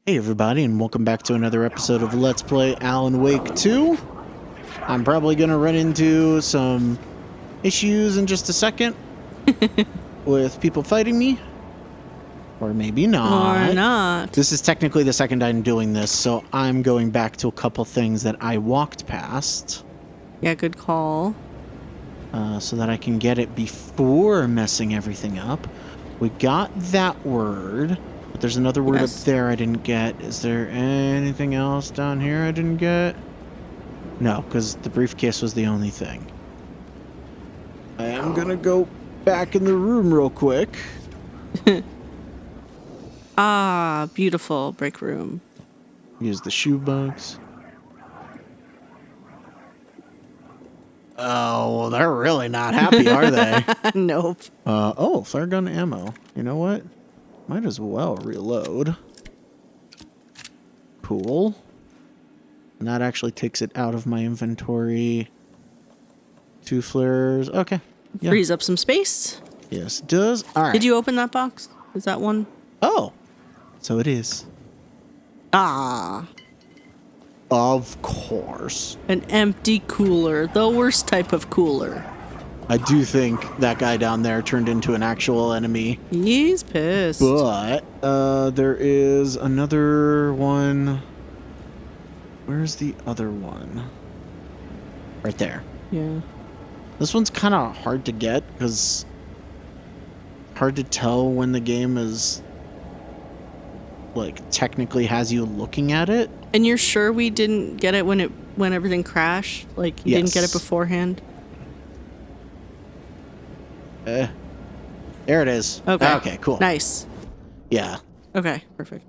Hey everybody, and welcome back to another episode of Let's Play Alan Wake 2. I'm probably going to run into some issues in just a second with people fighting me. Or maybe not. Or not. This is technically the second time doing this, so I'm going back to a couple things that I walked past. Yeah, good call. So that I can get it before messing everything up. We got that word. But there's another word up there I didn't get. Is there anything else down here I didn't get? No, because the briefcase was the only thing. I am going to go back in the room real quick. Ah, beautiful break room. Use the shoe bugs. Oh, well, they're really not happy, are they? Nope. Oh, flare gun ammo. You know what? Might as well reload. Cool. And that actually takes it out of my inventory. 2 flares. Okay. Yeah. Frees up some space. Yes, it does. All right. Did you open that box? Is that one? Oh. So it is. Ah. Of course. An empty cooler. The worst type of cooler. I do think that guy down there turned into an actual enemy. He's pissed. But there is another one. Where's the other one? Right there. Yeah. This one's kind of hard to get because hard to tell when the game is like technically has you looking at it. And you're sure we didn't get it when everything crashed? Like you didn't get it beforehand? There it is. Okay. Okay, cool. Nice. Yeah. Okay, perfect.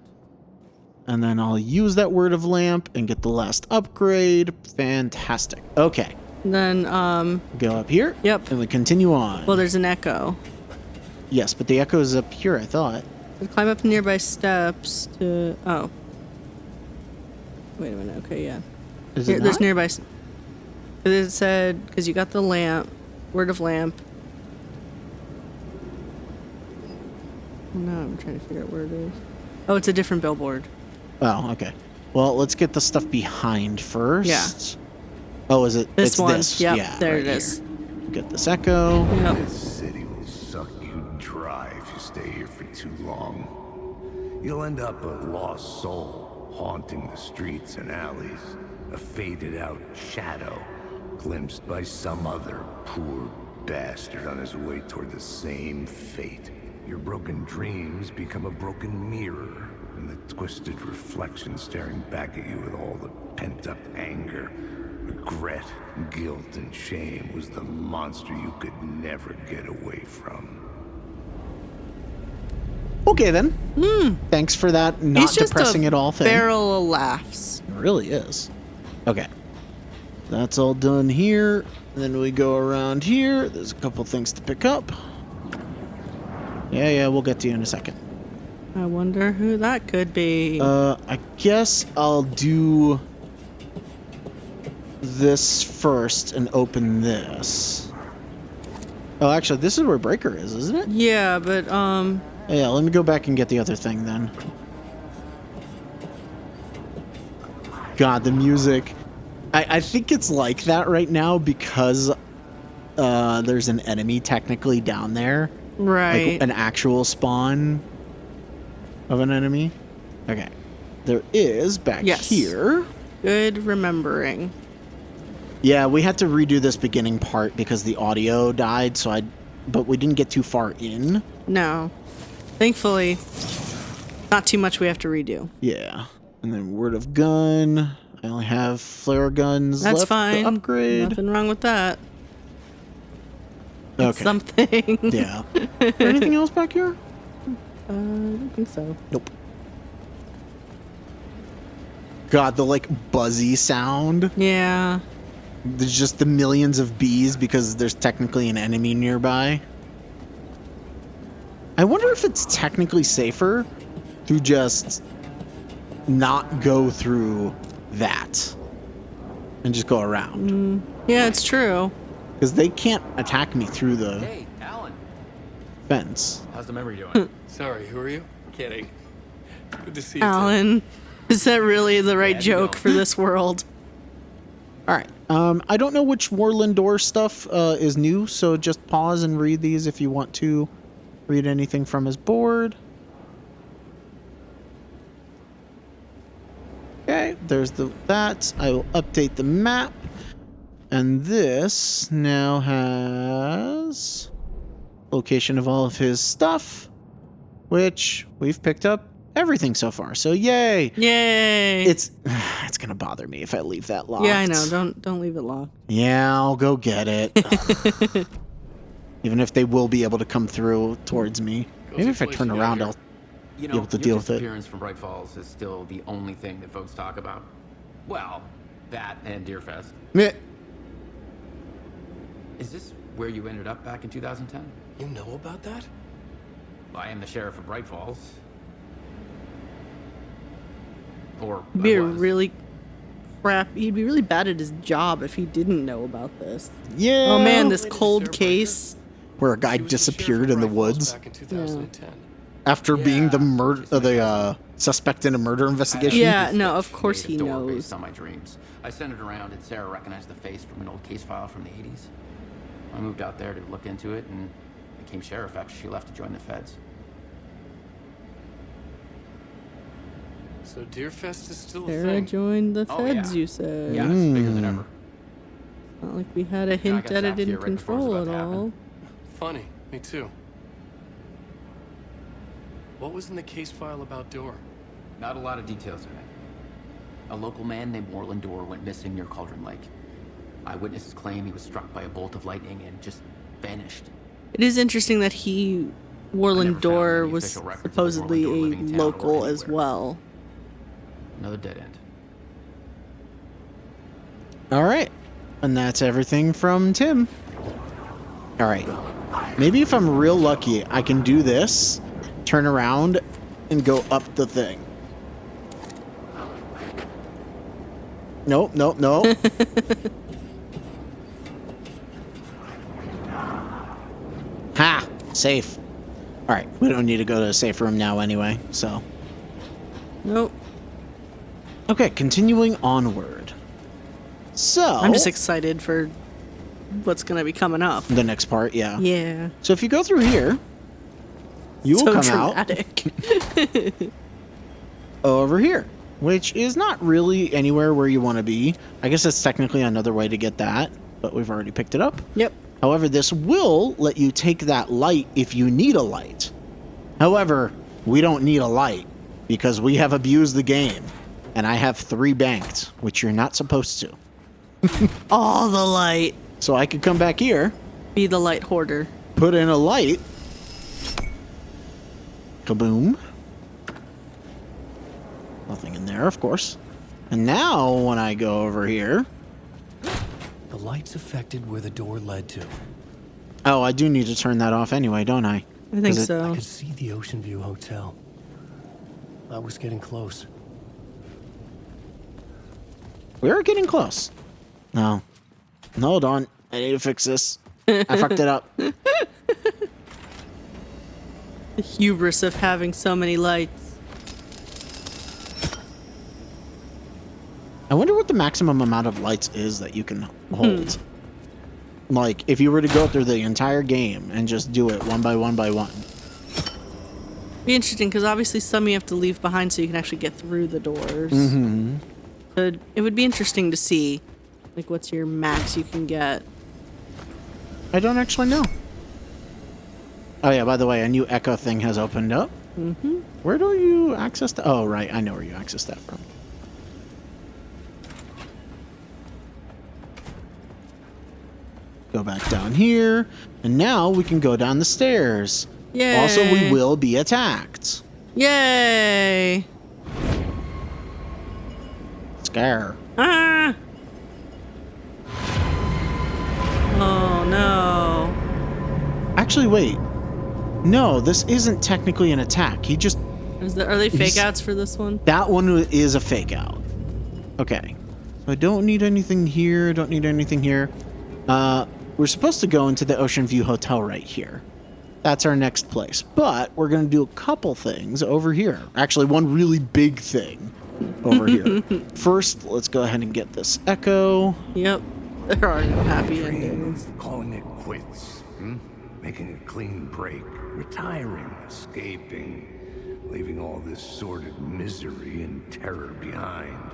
And then I'll use that word of lamp and get the last upgrade. Fantastic. Okay. Then, go up here. Yep. And we continue on. Well, there's an echo. Yes, but the echo is up here, I thought. We climb up nearby steps to... Oh. Wait a minute. Okay, yeah. Is it There's not? nearby... It said... Because you got the lamp. Word of lamp. No, I'm trying to figure out where it is. Oh, it's a different billboard. Oh, okay. Well, let's get the stuff behind first. Yeah. Oh, is it? This one. This. Yep, yeah, there right it is. Here. Get this echo. Yep. This city will suck you dry if you stay here for too long. You'll end up a lost soul, haunting the streets and alleys. A faded-out shadow, glimpsed by some other poor bastard on his way toward the same fate. Your broken dreams become a broken mirror, and the twisted reflection staring back at you with all the pent-up anger, regret, guilt, and shame was the monster you could never get away from. Okay, then. Thanks for that not depressing at all thing. Barrel of laughs. It really is. Okay. That's all done here. Then we go around here. There's a couple things to pick up. Yeah, we'll get to you in a second. I wonder who that could be. I guess I'll do this first and open this. Oh, actually, this is where Breaker is, isn't it? Yeah, but, Yeah, let me go back and get the other thing then. God, the music. I think it's like that right now because there's an enemy technically down there. Right. Like an actual spawn of an enemy. Okay. There is back here. Good remembering. Yeah, we had to redo this beginning part because the audio died, but we didn't get too far in. No. Thankfully, not too much we have to redo. Yeah. And then word of gun. I only have flare guns That's left fine. to upgrade. Nothing wrong with that. Okay. It's something. Yeah. Anything else back here? I don't think so. Nope. God, the like buzzy sound. Yeah. There's just the millions of bees because there's technically an enemy nearby. I wonder if it's technically safer to just not go through that and just go around. Yeah, it's true. Because they can't attack me through the Hey, Alan. fence. How's the memory doing? Sorry, who are you? Kidding. Good to see you, Tim. Alan, is that really the right joke for this world? All right. I don't know which Warland door stuff is new, so just pause and read these if you want to read anything from his board. Okay, there's that. I will update the map. And this now has location of all of his stuff, which we've picked up everything so far. So yay! Yay! It's gonna bother me if I leave that locked. Yeah, I know. Don't leave it locked. Yeah, I'll go get it. Even if they will be able to come through towards me. Maybe if I turn around, I'll You be know, able to your deal with it. disappearance from Bright Falls is still the only thing that folks talk about. Well, that and Deerfest. Meh. Is this where you ended up back in 2010? You know about that? Well, I am the sheriff of Bright Falls. Or He'd be I a was. really he'd be really bad at his job if he didn't know about this. Yeah. Oh man, this cold case. Where a guy He was the sheriff disappeared of in the Bright Falls woods back in 2010. after being the Yeah. the suspect in a murder investigation. Yeah, no, of course Made he a door knows. Based on my dreams. I sent it around and Sarah recognized the face from an old case file from the 80s. I moved out there to look into it and became sheriff after she left to join the feds. So Deerfest is still a Sarah thing. joined the Oh, feds, yeah. you said. Yeah, it's bigger than ever. Not like we had a I hint got at it zapped in here right before it was control about at to happen. all. Funny, me too. What was in the case file about Door? Not a lot of details in it. A local man named Warland Dorr went missing near Cauldron Lake. Eyewitnesses claim he was struck by a bolt of lightning and just vanished. It is interesting that he, never Warland found Dorr, any was official records of the supposedly Warland Dorr a living in town or local as anywhere. well. Another dead end. All right. And that's everything from Tim. All right. Maybe if I'm real lucky, I can do this, turn around, and go up the thing. Nope, nope, nope. Ha! Safe. All right. We don't need to go to the safe room now anyway, so. Nope. Okay, continuing onward. So. I'm just excited for what's going to be coming up. the next part, yeah. Yeah. So if you go through here, you will So come out dramatic. over here, which is not really anywhere where you want to be. I guess that's technically another way to get that, but we've already picked it up. Yep. However, this will let you take that light if you need a light. However, we don't need a light because we have abused the game, and I have 3 banked, which you're not supposed to. All the light. So I could come back here, Be the light hoarder. put in a light, kaboom. Nothing in there, of course. And now, when I go over here... The light's affected where the door led to. Oh, I do need to turn that off anyway, don't I? I think Is it- I so. could see the Ocean View Hotel. I was getting close. We're getting close. No. Hold on. I need to fix this. I fucked it up. The hubris of having so many lights. I wonder what the maximum amount of lights is that you can hold. Like, if you were to go through the entire game and just do it one by one by one. Be interesting because obviously some you have to leave behind so you can actually get through the doors. Mm-hmm. So it would be interesting to see, like, what's your max you can get. I don't actually know. Oh yeah, by the way, a new Echo thing has opened up. Mm-hmm. Where do you access that? Oh, right. I know where you access that from. Go back down here. And now we can go down the stairs. Yay! Also, we will be attacked. Yay! Scare. Ah! Oh no! Actually, wait. No, this isn't technically an attack. He just... Are they fake outs for this one? That one is a fake out. Okay. So I don't need anything here. Don't need anything here. We're supposed to go into the Ocean View Hotel right here. That's our next place. But we're going to do a couple things over here. Actually, one really big thing over here. First, let's go ahead and get this echo. Yep. There are no happy endings. Calling it quits. Making a clean break. Retiring. Escaping. Leaving all this sordid misery and terror behind.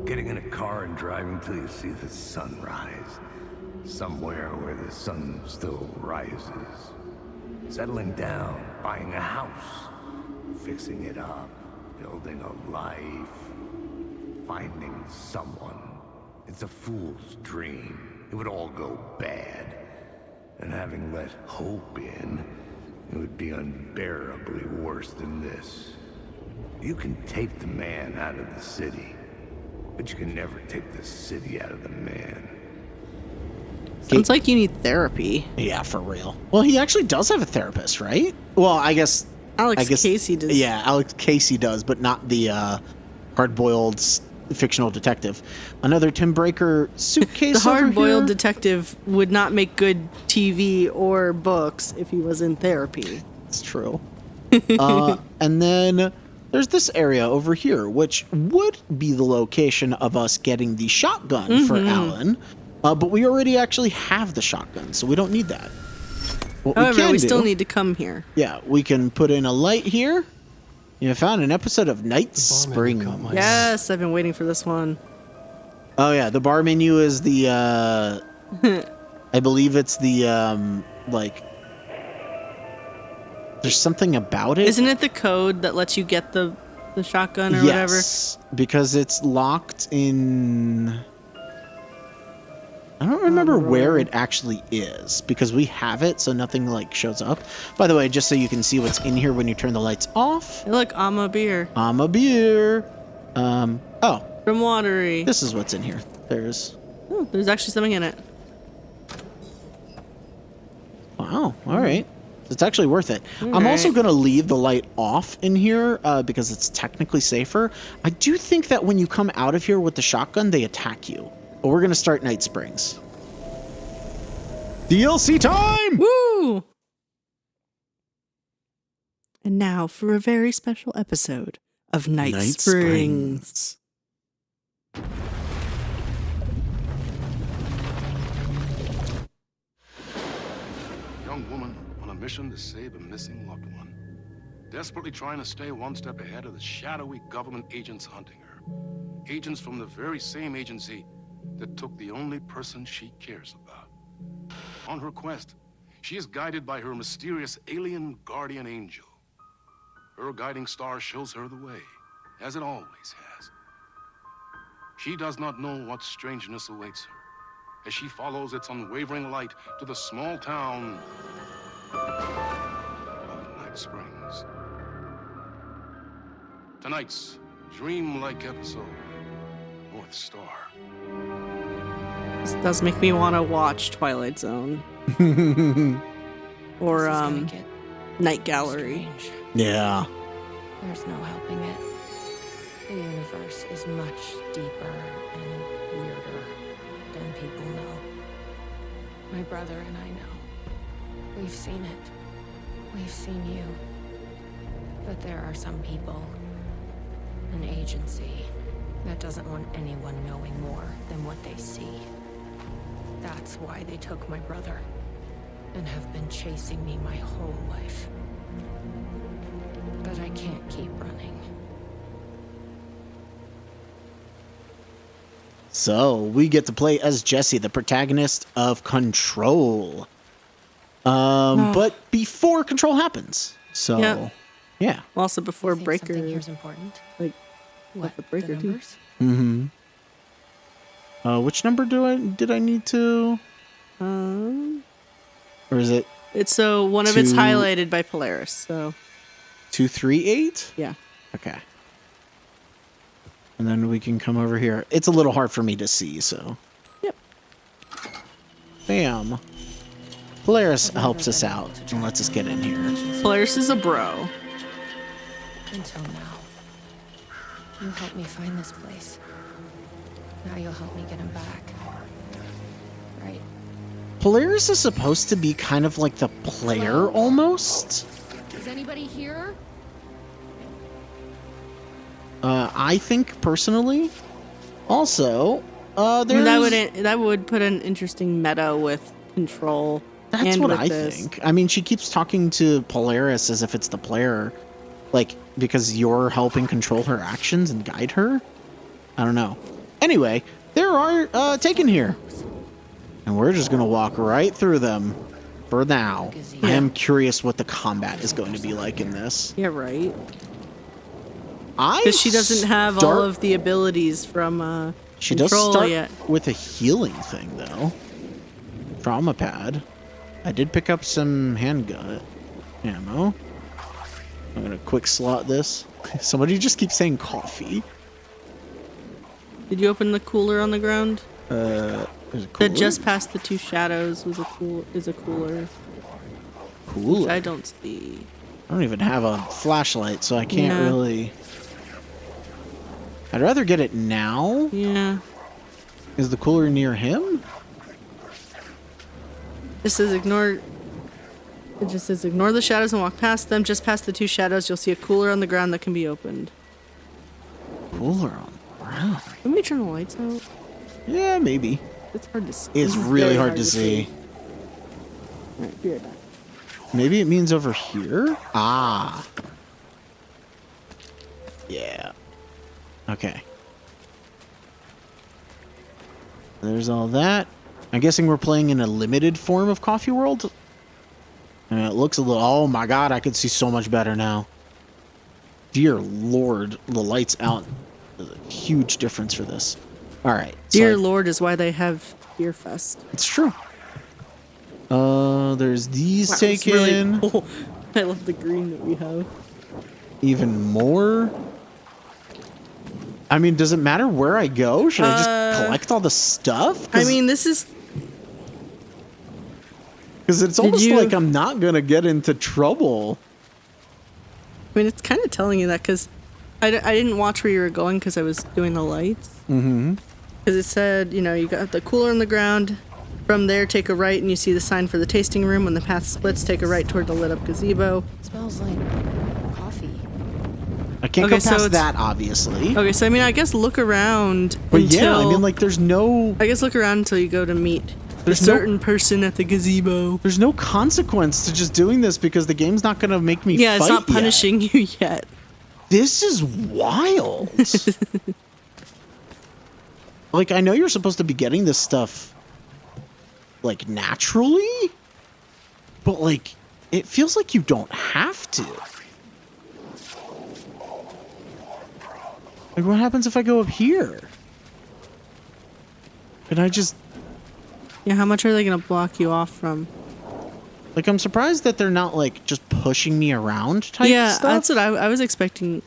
Getting in a car and driving till you see the sun rise. Somewhere where the sun still rises. Settling down, buying a house, fixing it up, building a life, finding someone. It's a fool's dream. It would all go bad. And having let hope in, it would be unbearably worse than this. You can take the man out of the city, but you can never take the city out of the man. Sounds like you need therapy. Yeah, for real. Well, he actually does have a therapist, right? Well, I guess Casey does. Yeah, Alex Casey does, but not the hard-boiled fictional detective. Another Tim Breaker suitcase. The over hard-boiled here. detective would not make good TV or books if he was in therapy. It's true. And then there's this area over here, which would be the location of us getting the shotgun for Alan. But we already actually have the shotgun, so we don't need that. What However, we still do- need to come here. Yeah, we can put in a light here. You found an episode of Night barman Springs. got my- Yes, I've been waiting for this one. Oh yeah, the bar menu is the I believe it's the like there's something about it. Isn't it the code that lets you get the shotgun or whatever? Yes, because it's locked in. I don't remember where it actually is because we have it, so nothing like shows up. By the way, just so you can see what's in here when you turn the lights off. Hey, look, I'm a beer I'm a beer. Oh, from Watery. this is what's in here. There's. Oh, there's actually something in it. Wow. All right. It's actually worth it. All I'm also right. going to leave the light off in here because it's technically safer. I do think that when you come out of here with the shotgun, they attack you. But we're going to start Night Springs. DLC time! Woo! And now for a very special episode of Night Springs. Young woman on a mission to save a missing loved one. Desperately trying to stay one step ahead of the shadowy government agents hunting her. Agents from the very same agency that took the only person she cares about. On her quest, she is guided by her mysterious alien guardian angel. Her guiding star shows her the way, as it always has. She does not know what strangeness awaits her as she follows its unwavering light to the small town of Night Springs. Tonight's dreamlike episode, North Star. This does make me want to watch Twilight Zone. Or, This is gonna get Night Gallery. strange. Yeah. There's no helping it. The universe is much deeper and weirder than people know. My brother and I know. We've seen it. We've seen you. But there are some people, an agency, that doesn't want anyone knowing more than what they see. That's why they took my brother and have been chasing me my whole life. But I can't keep running. So we get to play as Jesse, the protagonist of Control. But before Control happens. So, Yep. yeah. Also before You think Breaker. something here's important? Like, What, with Breaker, the too. numbers? Which number did I need to? Or is it It's so one of it's Two- highlighted by Polaris. So 238? yeah. Okay. And then we can come over here. It's a little hard for me to see, so. Yep. Bam. Polaris helps us out and lets us get in here. Polaris is a bro. Until now. You helped me find this place. Now you'll help me get him back. Right? Polaris is supposed to be kind of like the player almost. Is anybody here? I think personally. Also, I mean, there's... that would put an interesting meta with control. That's and what with I this. think. I mean, she keeps talking to Polaris as if it's the player. Like, because you're helping control her actions and guide her? I don't know. Anyway, there are Taken here. And we're just going to walk right through them for now. I am curious what the combat is going to be like in this. Yeah, right. Because she doesn't have all of the abilities from She does control start yet. with a healing thing, though. Trauma pad. I did pick up some handgun ammo. I'm going to quick slot this. Somebody just keeps saying coffee. Did you open the cooler on the ground? There's a That cooler? just past the two shadows was is a cooler. Cooler. Which I don't see. I don't even have a flashlight, so I can't Yeah. really... I'd rather get it now. Yeah. Is the cooler near him? It says ignore. It just says ignore the shadows and walk past them. Just past the two shadows, you'll see a cooler on the ground that can be opened. Cooler on the ground. Let me turn the lights out. Yeah, maybe. It's hard to see. It's really very hard to see. Alright, be right back. Maybe it means over here? Ah. Yeah. Okay. There's all that. I'm guessing we're playing in a limited form of Coffee World. I mean, it looks a little... Oh my god, I could see so much better now. Dear lord, the lights out. There's a huge difference for this. Alright. Dear Lord is why they have Beer Fest. It's true. There's these Wow, it's taken. really cool. I love the green that we have. Even more. I mean, does it matter where I go? Should I just collect all the stuff? I mean, this is... Because it's almost like I'm not going to get into trouble. I mean, it's kind of telling you that because I didn't watch where you were going because I was doing the lights. Mm-hmm. Because it said, you know, you got the cooler on the ground. From there, take a right and you see the sign for the tasting room. When the path splits, take a right toward the lit up gazebo. It smells like coffee. I can't go past that, obviously. Okay, so I mean, I guess look around But until... yeah, I mean, like, there's no... I guess look around until you go to meet There's a certain person at the gazebo. There's no consequence to just doing this because the game's not going to make me fight Yeah, it's not punishing you yet. This is wild. Like, I know you're supposed to be getting this stuff, like, naturally, but, like, it feels like you don't have to. Like, what happens if I go up here? Can I just... Yeah, how much are they going to block you off from? Like, I'm surprised that they're not, like, just pushing me around type yeah, stuff. that's what I was expecting.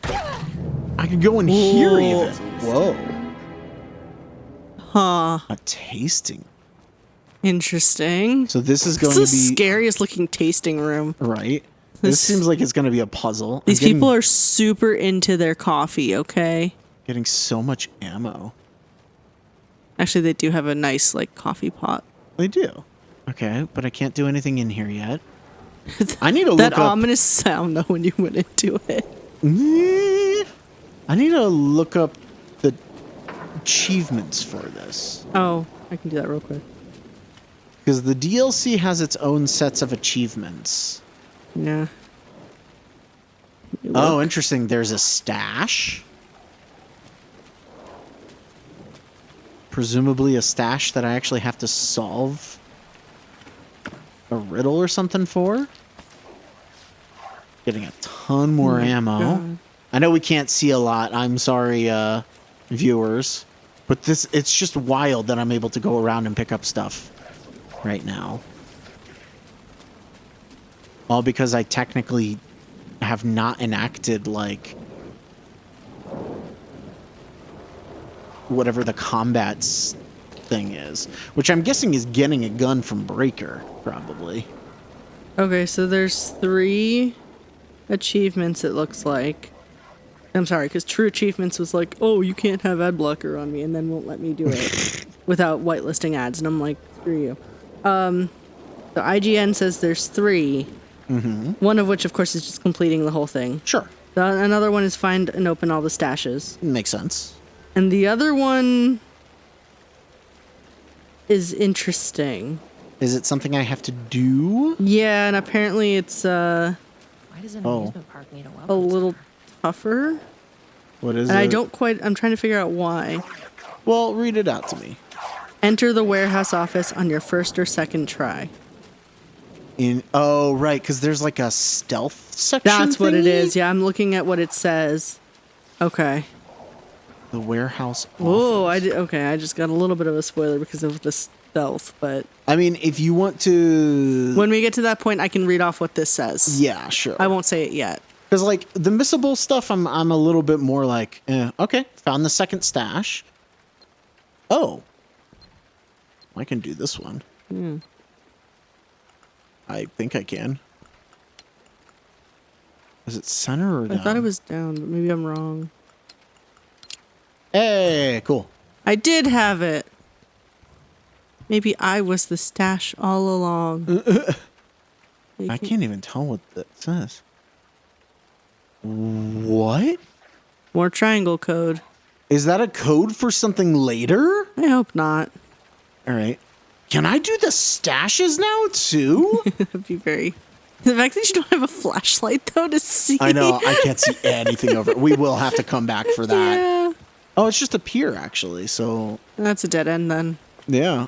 I could go in here even. Whoa. Huh. A tasting. Interesting. So this is going to be... to be... the scariest looking tasting room. Right. This seems like it's going to be a puzzle. These people are super into their coffee, okay? Getting so much ammo. Actually, they do have a nice, like, coffee pot. They do. Okay, but I can't do anything in here yet. I need to look that up... ominous sound, though, when you went into it. I need to look up the achievements for this. Oh, I can do that real quick. Because the DLC has its own sets of achievements. Yeah. Oh, interesting. There's a stash. Presumably a stash that I actually have to solve a riddle or something for. Getting a ton more ammo. God. I know we can't see a lot. I'm sorry, viewers. But it's just wild that I'm able to go around and pick up stuff right now. All because I technically have not enacted, like, whatever the combat's thing is. Which I'm guessing is getting a gun from Breaker, probably. Okay, so there's 3 achievements, it looks like. I'm sorry, because True Achievements was like, oh, you can't have ad blocker on me, and then won't let me do it without whitelisting ads. And I'm like, screw you. The IGN says there's 3. One of which, of course, is just completing the whole thing. Sure. Another one is find and open all the stashes. Makes sense. And the other one is interesting. Is it something I have to do? Yeah, and apparently it's Why does an amusement park need a a welcome little center? tougher. What is And it? I don't quite, I'm trying to figure out why. Well, read it out to me. Enter the warehouse office on your first or second try. Oh, right, because there's like a stealth section. That's what it thingy? is. Yeah, I'm looking at what it says. Okay. The warehouse. Whoa, office. okay, I just got a little bit of a spoiler because of the stealth, but I mean, if you want to. when we get to that point, I can read off what this says. Yeah, sure. I won't say it yet. Because like the missable stuff, I'm a little bit more like, okay, found the second stash. Oh, I can do this one. I think I can. Is it center or down? I thought it was down, but maybe I'm wrong. Hey, cool. I did have it. Maybe I was the stash all along. I can't even tell what that says. What? More triangle code. Is that a code for something later? I hope not. All right. Can I do the stashes now too? That'd be very. The fact that you don't have a flashlight though to see. I know. I can't see anything over it. We will have to come back for that. Yeah. Oh, it's just a pier actually. So That's a dead end then. yeah.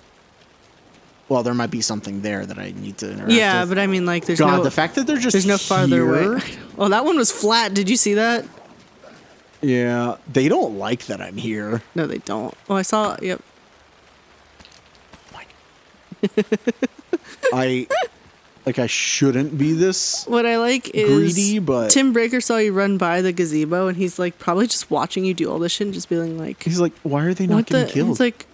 Well, there might be something there that I need to interact Yeah, with. but I mean, like, there's God, no. the fact that they're just there's no farther here, way. Oh, that one was flat. Did you see that? Yeah, they don't like that I'm here. No, they don't. Oh, I saw. Yep. I shouldn't be this. What I like is Greedy, but- Tim Breaker saw you run by the gazebo, and he's like probably just watching you do all this shit, and just being like, He's like, why are they not "What the?" getting killed? It's like,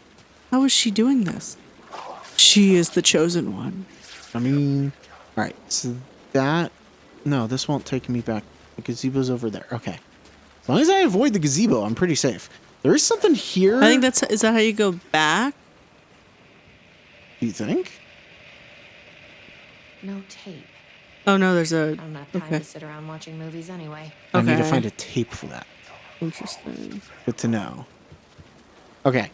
how is she doing this? She is the chosen one. I mean, all right. So that no, this won't take me back. The gazebo's over there. Okay. As long as I avoid the gazebo, I'm pretty safe. There is something here. I think is that how you go back? Do you think? No tape. Oh no, there's a. I don't have time Okay. to sit around watching movies anyway. I need to Okay. find a tape for that. Interesting. Good to know. Okay.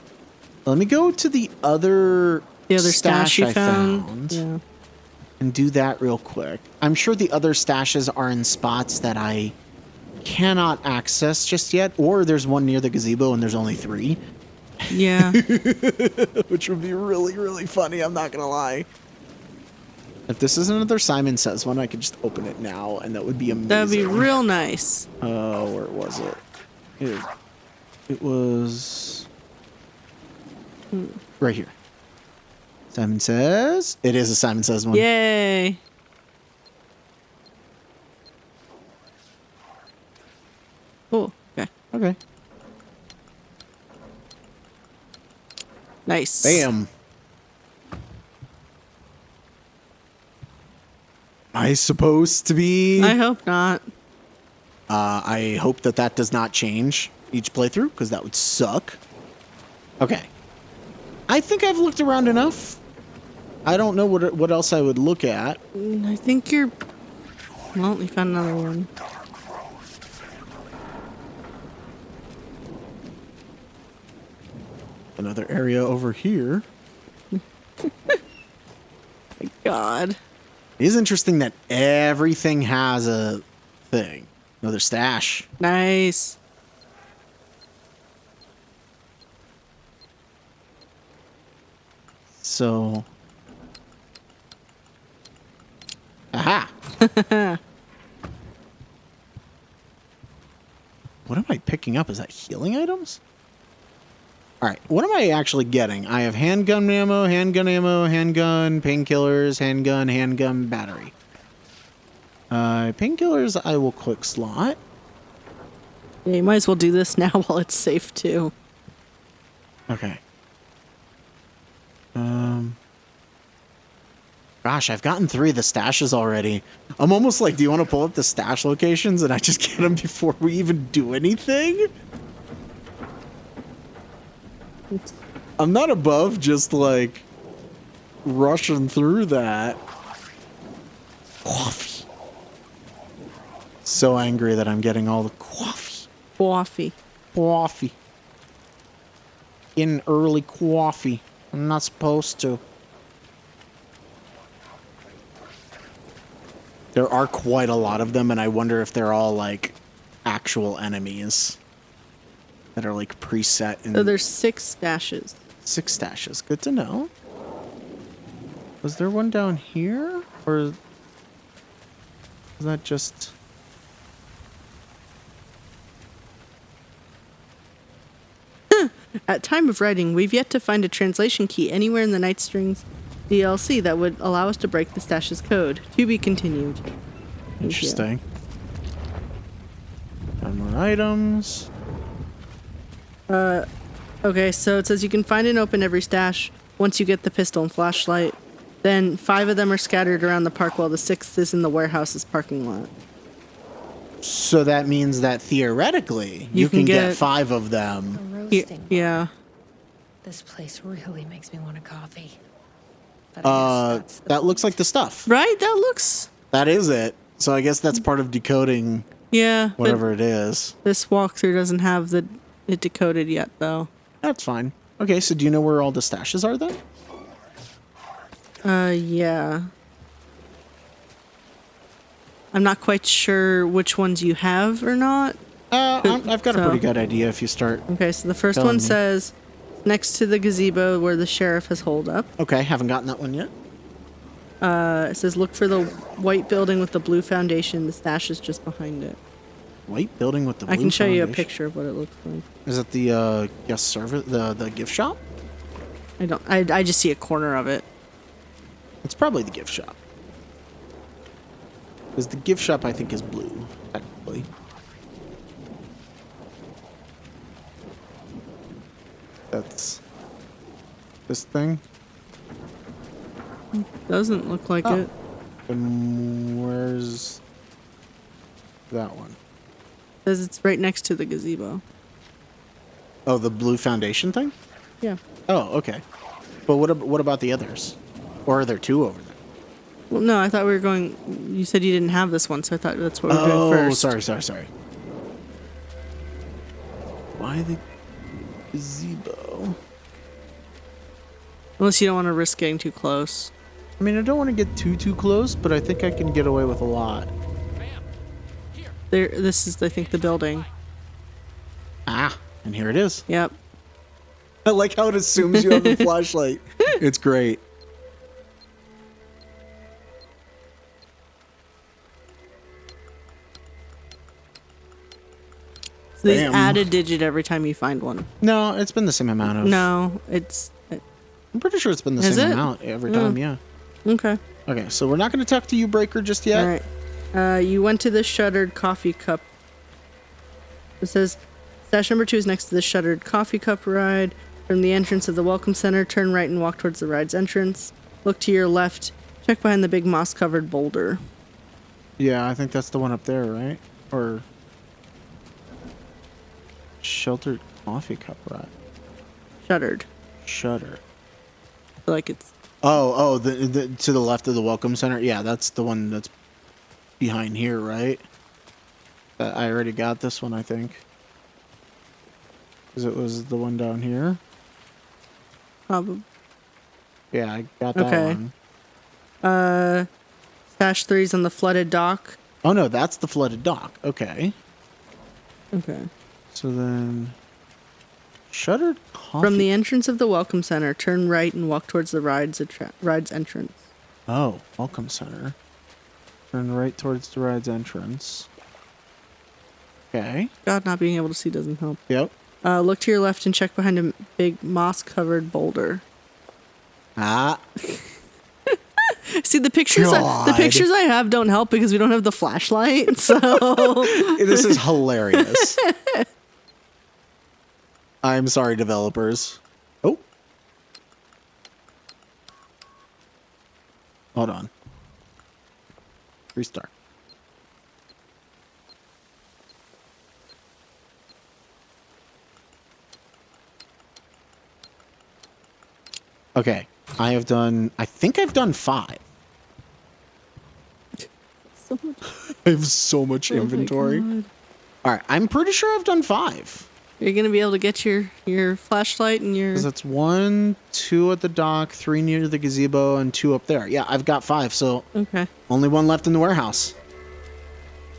Let me go to the other stash you I found. Yeah. and do that real quick. I'm sure the other stashes are in spots that I cannot access just yet, or there's one near the gazebo and there's only 3, Yeah. which would be really, really funny. I'm not gonna lie. If this is another Simon Says one, I could just open it now, and that would be amazing. That'd be real nice. Where was it? It was right here. Simon Says. It is a Simon Says one. Yay. Cool. Okay. Okay. Nice. Bam. Am I supposed to be? I hope not. I hope that does not change each playthrough, because that would suck. Okay. I think I've looked around enough. I don't know what else I would look at. I think you're. Well, you found another one. Another area over here. My God. It is interesting that everything has a thing. Another stash. Nice. So. Aha! What am I picking up? Is that healing items? Alright, what am I actually getting? I have handgun ammo, handgun, painkillers, handgun, battery. Painkillers I will quick slot. Yeah, you might as well do this now while it's safe too. Okay. Gosh, I've gotten 3 of the stashes already. I'm almost like, do you want to pull up the stash locations and I just get them before we even do anything? I'm not above just like rushing through that. Coffee. So angry that I'm getting all the coffee. Coffee. Coffee. Getting early coffee. I'm not supposed to. There are quite a lot of them, and I wonder if they're all like actual enemies that are like preset. So there's 6 stashes. 6 stashes. Good to know. Was there one down here? Or is that just... At time of writing, we've yet to find a translation key anywhere in the Night Strings DLC that would allow us to break the stash's code. To be continued. Interesting. Got more items. Okay, so it says you can find and open every stash once you get the pistol and flashlight. Then 5 of them are scattered around the park while the 6th is in the warehouse's parking lot. So that means that theoretically you can get 5 of them. A roasting. Yeah. This place really makes me want a coffee. But I guess that's the That looks point. like the stuff. Right? That looks... That is it. So I guess that's part of decoding Yeah. whatever it is. This walkthrough doesn't have it decoded yet, though. That's fine. Okay, so do you know where all the stashes are then? Yeah. I'm not quite sure which ones you have or not. I've got a So- pretty good idea if you start. Okay, so the first Telling one me. says next to the gazebo where the sheriff has holed up. Okay, haven't gotten that one yet. It says look for the white building with the blue foundation. The stash is just behind it. White building with the blue I can show you a foundation. picture of what it looks like. Is it the guest service, the gift shop? I just see a corner of it. It's probably the gift shop. Because the gift shop, I think, is blue, technically. That's this thing. Doesn't look like Oh. it. And where's that one? Says it's right next to the gazebo. Oh, the blue foundation thing? Yeah. Oh, okay. But what about the others? Or are there 2 over there? Well, no, I thought we were going. You said you didn't have this one, so I thought that's what we were Oh, doing first. sorry. Why the gazebo? Unless you don't want to risk getting too close. I mean, I don't want to get too close, but I think I can get away with a lot. There. This is, I think, the building. Ah, and here it is. Yep. I like how it assumes you have a flashlight. It's great. So they Damn. add a digit every time you find one. No, it's been the same amount of... No, it's I'm pretty sure it's been the Is same it? amount every time, yeah. okay. Okay, so we're not going to talk to you, Breaker, just yet. All right. You went to the shuttered coffee cup. It says stash number 2 is next to the shuttered coffee cup ride. From the entrance of the welcome center, turn right and walk towards the ride's entrance. Look to your left. Check behind the big moss-covered boulder. Yeah, I think that's the one up there, right? Or... Sheltered coffee cup ride. Shuttered. Shutter. Like it's Oh, the to the left of the welcome center. Yeah, that's the one that's behind here, right? I already got this one, I think. Because it was the one down here. probably. Yeah, I got that Okay. one. Stash 3's on the flooded dock. Oh no, that's the flooded dock. Okay. Okay. So then... Shuttered coffee... From the entrance of the welcome center, turn right and walk towards the ride's entrance. Oh, welcome center. Turn right towards the ride's entrance. Okay. God, not being able to see doesn't help. Yep. Look to your left and check behind a big moss-covered boulder. Ah. See, the pictures God. the pictures I have don't help because we don't have the flashlight. So This is hilarious. I'm sorry, developers. Oh. Hold on. Restart. Okay. I think I've done 5. So much. I have so much Oh my inventory. God. All right. I'm pretty sure I've done 5. You're gonna be able to get your flashlight and your. Because that's 1, 2 at the dock, 3 near the gazebo, and 2 up there. Yeah, I've got 5. So Okay. only 1 left in the warehouse.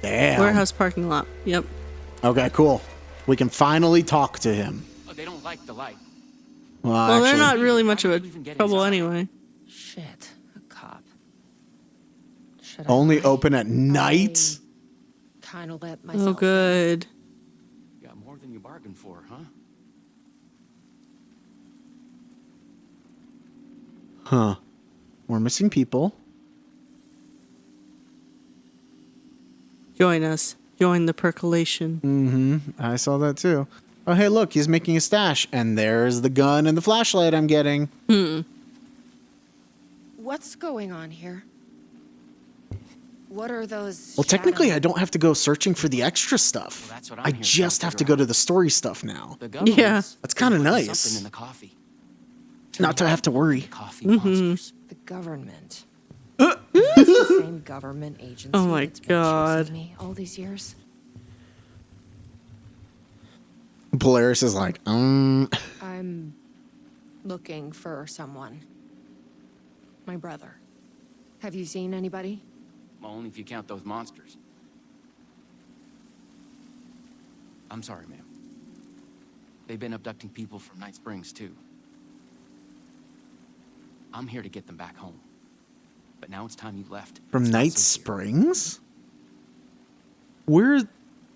Damn. Warehouse parking lot. Yep. Okay, cool. We can finally talk to him. Oh, they don't like the light. Well, they're Actually, not really much of a How did you even get trouble inside? anyway. Shit, a cop. Should only I open at night. kind of let myself Oh, good. You got more than you bargained for, huh? Huh. We're missing people. Join us. Join the percolation. Mm-hmm. I saw that too. Oh, hey, look, he's making a stash. And there's the gun and the flashlight I'm getting. What's going on here? What are those? Well, technically, I shadows? don't have to go searching for the extra stuff. Well, that's what I'm I here to just have to figure go to out. the story stuff now. The government's Yeah. That's kinda putting nice. Something in the coffee. Not to have to worry. The coffee monsters. The government. It's the same government agency. Oh my that's been God. chasing me all these years. Polaris is like, I'm looking for someone. My brother. Have you seen anybody? Well, only if you count those monsters. I'm sorry, ma'am. They've been abducting people from Night Springs, too. I'm here to get them back home. But now it's time you left. from It's not Night so here. Springs? Where?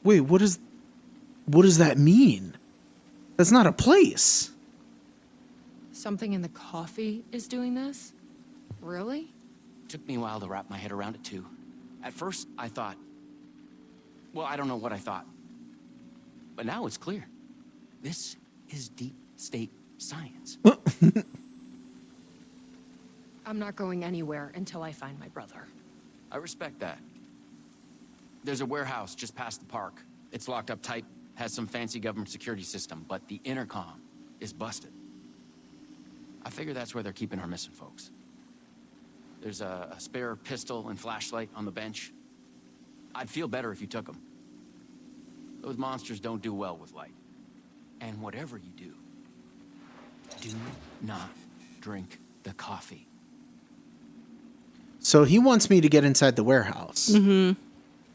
Wait, what does that mean? That's not a place. Something in the coffee is doing this? Really? Took me a while to wrap my head around it, too. At first, I thought... Well, I don't know what I thought. But now it's clear. This is deep state science. I'm not going anywhere until I find my brother. I respect that. There's a warehouse just past the park. It's locked up tight, has some fancy government security system, but the intercom is busted. I figure that's where they're keeping our missing folks. There's a spare pistol and flashlight on the bench. I'd feel better if you took them. Those monsters don't do well with light. And whatever you do not drink the coffee. So he wants me to get inside the warehouse. Mm-hmm.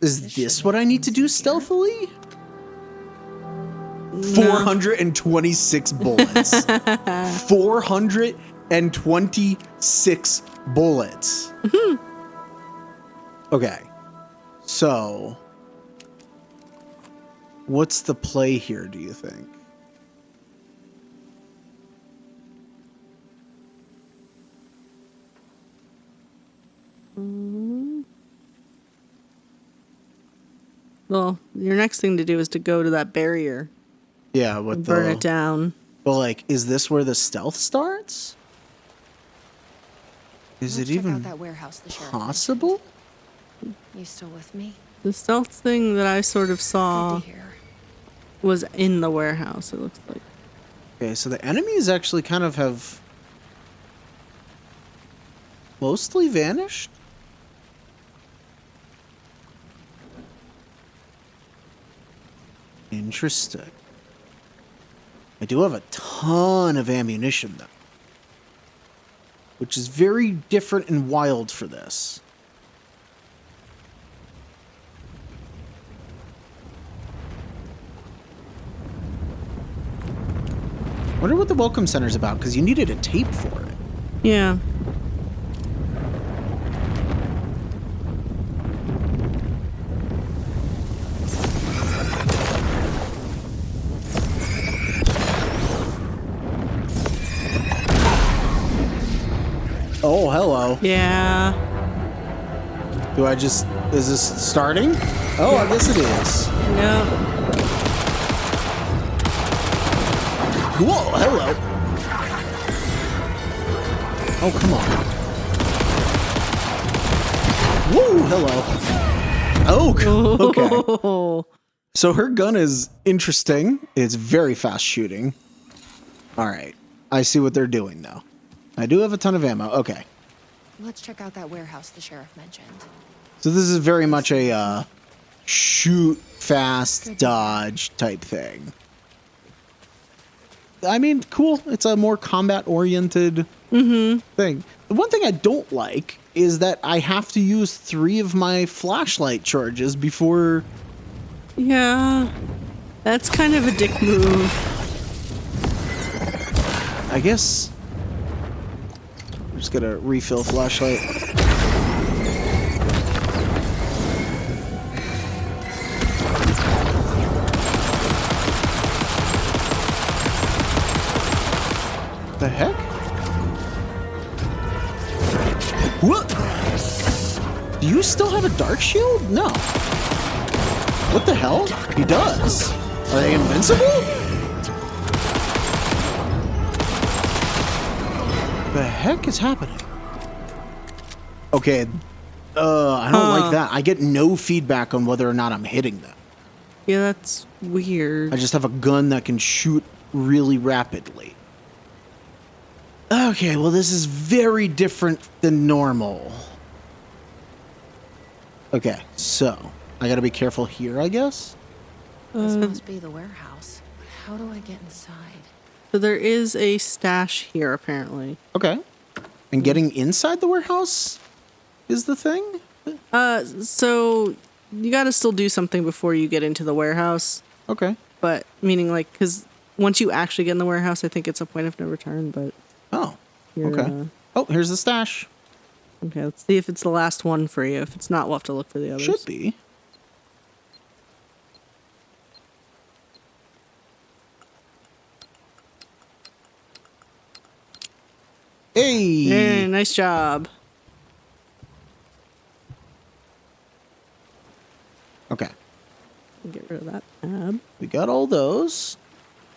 Is this what I need to do stealthily? 426 bullets. 426 bullets. Okay. So, what's the play here, do you think? Well, your next thing to do is to go to that barrier Yeah, with and burn it down. But like, is this where the stealth starts? Is Let's it check even out that warehouse the sheriff possible? mentioned. You still with me? The stealth thing that I sort of Good saw to hear. was in the warehouse, it looks like. Okay, so the enemies actually kind of have mostly vanished. Interesting. I do have a ton of ammunition, though, which is very different and wild for this. Wonder what the welcome center's about, because you needed a tape for it. Yeah. Oh, hello. Yeah. Do I just... Is this starting? Oh, I guess it is. No. Whoa, hello. Oh, come on. Woo, hello. Oh, okay. Oh. So her gun is interesting. It's very fast shooting. All right. I see what they're doing now. I do have a ton of ammo. Okay. Let's check out that warehouse the sheriff mentioned. So this is very much a shoot, fast, dodge type thing. I mean, cool. It's a more combat-oriented thing. The one thing I don't like is that I have to use 3 of my flashlight charges before... Yeah, that's kind of a dick move. I guess... I'm just gonna refill flashlight. The heck? What? Do you still have a dark shield? No. What the hell? He does. Are they invincible? The heck is happening? Okay. I don't like that. I get no feedback on whether or not I'm hitting them. Yeah, that's weird. I just have a gun that can shoot really rapidly. Okay, well, this is very different than normal. Okay, so I gotta be careful here, I guess? This must be the warehouse. How do I get inside? So there is a stash here, apparently. Okay. And getting inside the warehouse is the thing? So you gotta still do something before you get into the warehouse. Okay. But, meaning, like, because once you actually get in the warehouse, I think it's a point of no return, but... Oh, you're, okay. Oh, here's the stash. Okay, let's see if it's the last one for you. If it's not, we'll have to look for the others. Should be. Hey! Hey, nice job. Okay. Get rid of that tab. We got all those.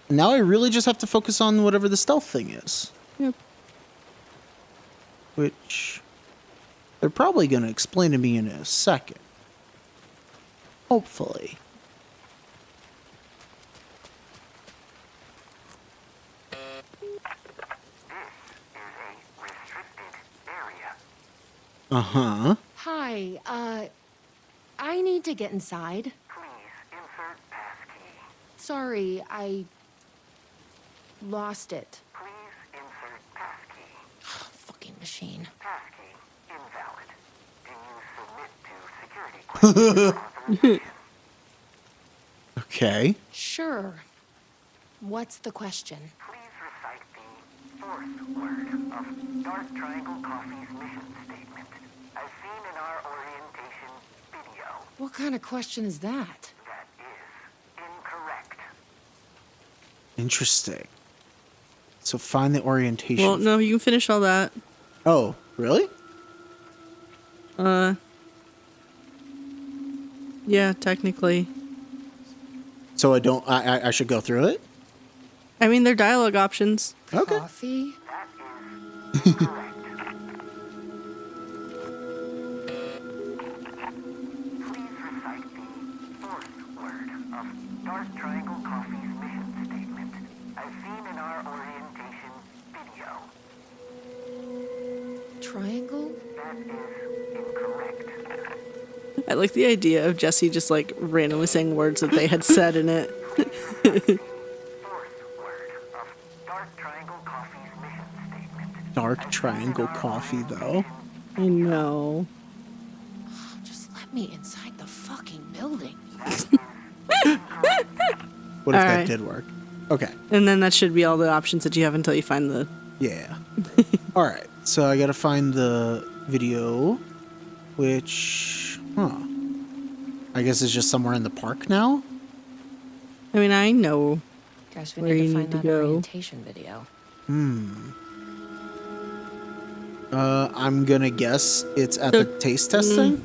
Now I really just have to focus on whatever the stealth thing is. Yep. Which they're probably going to explain to me in a second. Hopefully. Uh-huh. Hi, I need to get inside. Please insert passkey. Sorry, I lost it. Please insert passkey. Fucking machine. Passkey invalid. Do you submit to security questions? Okay. Sure. What's the question? Please recite the 4th word of Dark Triangle Coffee's mission statement, as seen in our orientation video. What kind of question is that? That is incorrect. Interesting. So find the orientation. Well, no, you can finish all that. Oh, really? Yeah, technically. So I should go through it? I mean, they're dialogue options. Okay. Coffee? That is incorrect. Please recite the 4th word of Dark Triangle Coffee's mission statement, as seen in our orientation video. Triangle? That is incorrect. I like the idea of Jesse just like randomly saying words that they had said in it. 4th word of Dark Triangle Coffee's mission statement. Dark Triangle Coffee, though. I know. Just let me inside the fucking building. What if that Alright. did work? Okay. And then that should be all the options that you have until you find the... Yeah. All right. So I got to find the video, which, I guess it's just somewhere in the park now. I mean, I know. Guess we Where need you to need find to that go. orientation video. I'm gonna guess it's at So- the taste testing.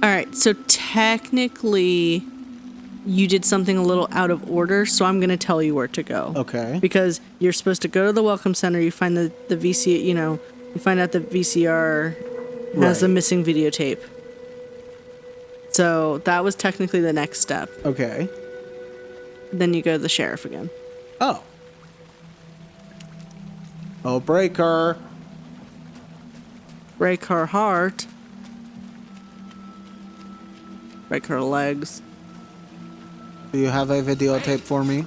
All right, so technically, you did something a little out of order, so I'm going to tell you where to go. Okay. Because you're supposed to go to the Welcome Center, you find the VC, you find out the VCR has the Right. missing videotape. So that was technically the next step. Okay. Then you go to the sheriff again. Oh. Oh, break her. Break her heart. Break her legs. Do you have a videotape for me?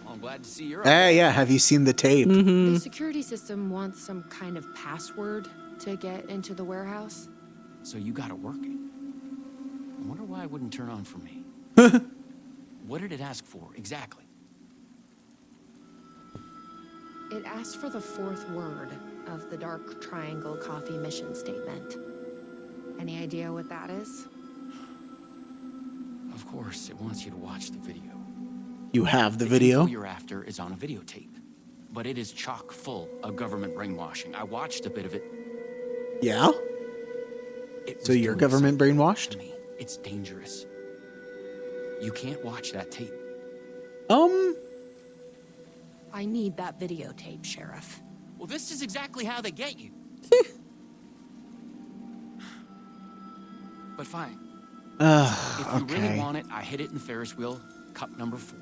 Well, I'm glad to see you're Hey, yeah. Have you seen the tape? The security system wants some kind of password to get into the warehouse. So you got it working. I wonder why it wouldn't turn on for me. What did it ask for, exactly? It asked for the fourth word of the Dark Triangle Coffee mission statement. Any idea what that is? Of course, it wants you to watch the video. You have the The video? info you're after is on a videotape. But it is chock full of government brainwashing. I watched a bit of it. Yeah? It was So you're doing government something brainwashed? to me. It's dangerous. You can't watch that tape. I need that videotape, Sheriff. Well, this is exactly how they get you. But fine. If you really okay. want it, I hid it in the Ferris wheel, cup number 4.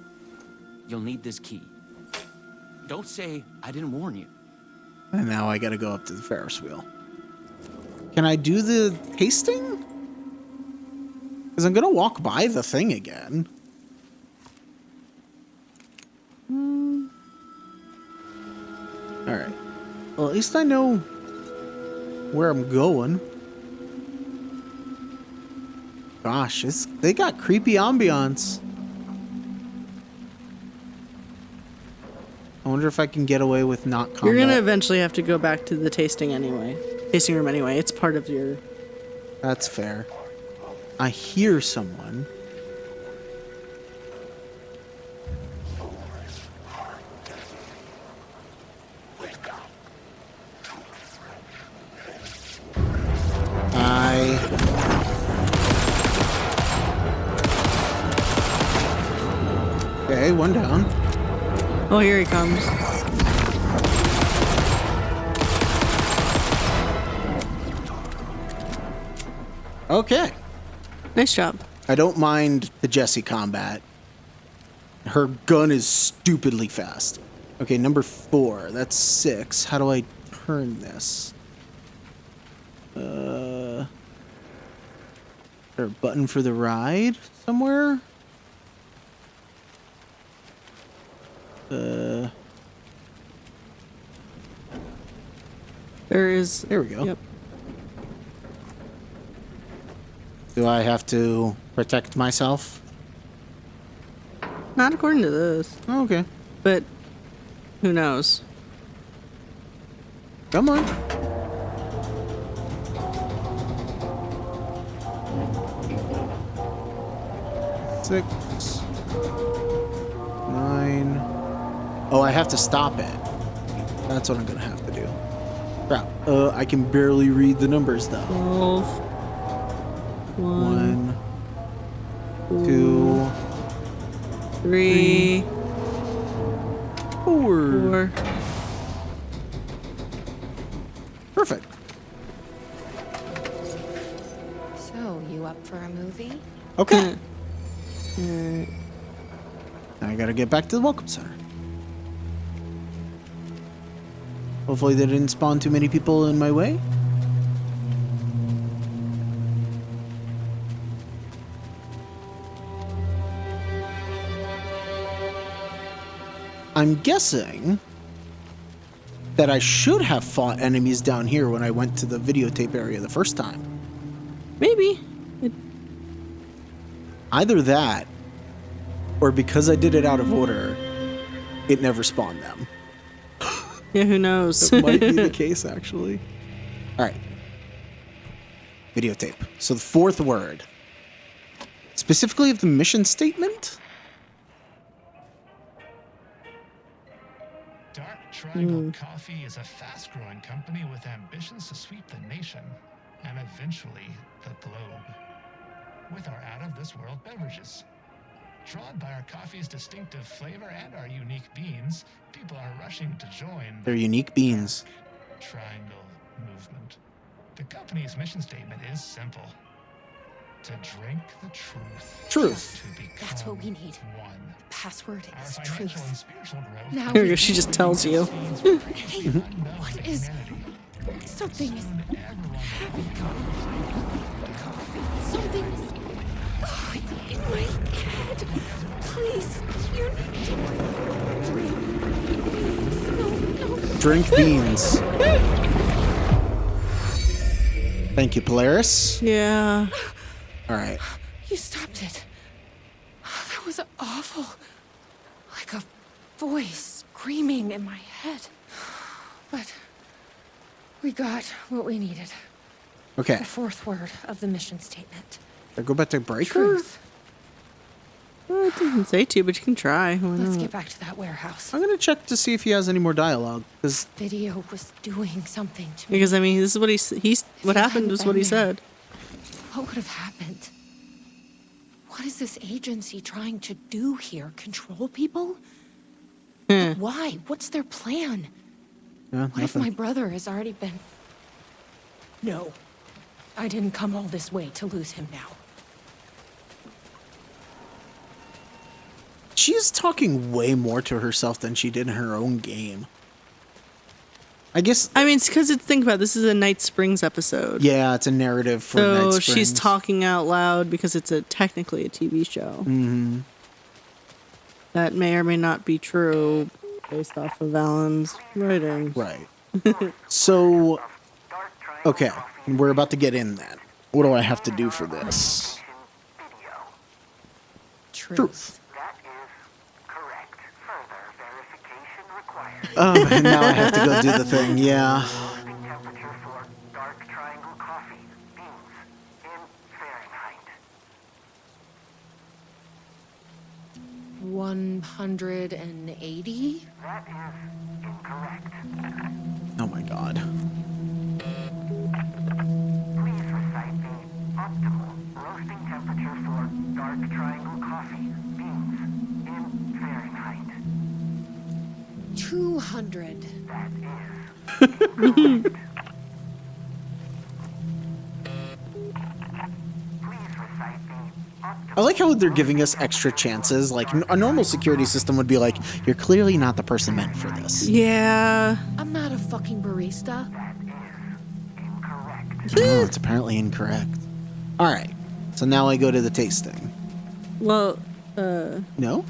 You'll need this key. Don't say I didn't warn you. And now I gotta go up to the Ferris wheel. Can I do the tasting? Because I'm gonna walk by the thing again. Alright. Well, at least I know where I'm going. Gosh, they got creepy ambiance. I wonder if I can get away with not combat. You're gonna eventually have to go back to the tasting room anyway. It's part of your... That's fair. I hear someone. Okay, one down. Oh, here he comes. Okay. Nice job. I don't mind the Jessie combat. Her gun is stupidly fast. Okay, number 4. That's 6. How do I turn this? Is there a button for the ride somewhere? There is... There we go. Yep. Do I have to protect myself? Not according to this. Oh, okay. But who knows? Come on. Six. 9. Oh, I have to stop it. That's what I'm gonna have to do. Crap. I can barely read the numbers though. 12. 1, 2, 3, 4. 4. Perfect. So, you up for a movie? Okay. Alright. I gotta get back to the Welcome Center. Hopefully they didn't spawn too many people in my way. I'm guessing that I should have fought enemies down here when I went to the videotape area the first time. Maybe. Either that, or because I did it out of order, it never spawned them. Yeah, who knows? That might be the case, actually. All right. Videotape. So the 4th word. Specifically of the mission statement? Dark Triangle Coffee is a fast-growing company with ambitions to sweep the nation and eventually the globe with our out-of-this-world beverages. Drawn by our coffee's distinctive flavor and our unique beans, people are rushing to join They're unique beans. Dark Triangle movement. The company's mission statement is simple. To drink the truth. Truth. To become That's what we need. one. Password Our is financial and truth. spiritual growth. Now Here we we go. She just tells you. Hey, unknown what to is... humanity. Something is... Soon everyone Something is... Oh, it's in my head. Please, you're not... Please, no. Drink beans. Thank you, Polaris. Yeah. All right. You stopped it. That was awful. Like a voice screaming in my head. But we got what we needed. Okay. The fourth word of the mission statement. I go back to breaker. Truth. Well, it doesn't say to, but you can try. Why Let's not? get back to that warehouse. I'm gonna check to see if he has any more dialogue. Because Video was doing something to me. Because I mean, this is what he's what you happened hadn't was what been he there, said. What would have happened? What is this agency trying to do here? Control people? Eh. Why? What's their plan? yeah, What if nothing. my brother has already been... No. I didn't come all this way to lose him now. She's talking way more to herself than she did in her own game. I guess. I mean, it's because think about it, this is a Night Springs episode. Yeah, it's a narrative for So Night Springs. she's talking out loud because it's technically a TV show. Mm-hmm. That may or may not be true based off of Alan's writing. Right. So, okay, we're about to get in then. What do I have to do for this? Truth. That is correct. Further verification required. And now I have to go do the thing. Yeah. Roasting temperature for dark triangle coffee beans in Fahrenheit. 180? That is incorrect. Oh my god. Please recite the optimal roasting temperature for dark triangle coffee beans in Fahrenheit. 200. That is incorrect. Please recite the optimal. I like how they're giving us extra chances. Like, a normal security system would be like, you're clearly not the person meant for this. Yeah. I'm not a fucking barista. That is incorrect. Oh, it's apparently incorrect. Alright. So now I go to the tasting. Well, No?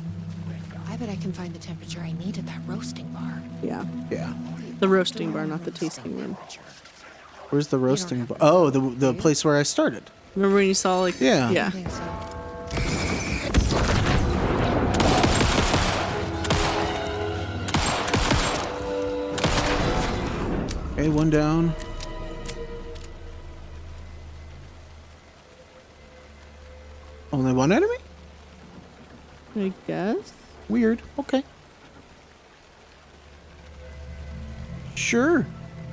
I bet I can find the temperature I need at that roasting bar. yeah. Yeah. The roasting bar, not the tasting room. Where's the roasting bar? Oh, the place where I started. Remember when you saw like Yeah. I Yeah. think so. Okay, one down. Only one enemy? I guess. Weird. Okay. Sure.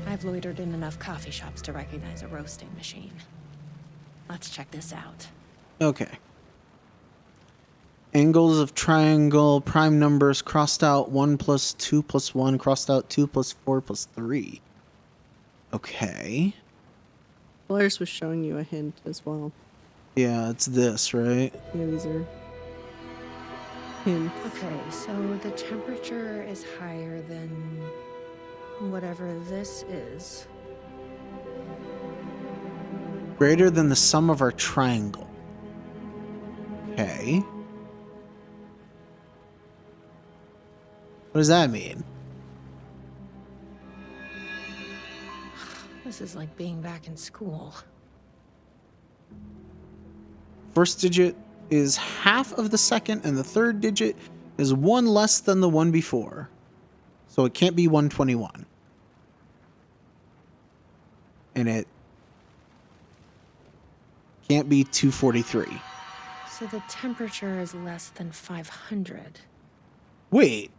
I've loitered in enough coffee shops to recognize a roasting machine. Let's check this out. Okay. Angles of triangle, prime numbers crossed out 1 + 2 + 1, crossed out 2 + 4 + 3. Okay. Polaris was showing you a hint as well. Yeah, it's this, right? Yeah, these are hints. Okay, so the temperature is higher than whatever this is. Greater than the sum of our triangle. Okay. What does that mean? This is like being back in school. First digit is half of the second, and the third digit is 1 less than the one before. So it can't be 121. And it can't be 243. So the temperature is less than 500. Wait.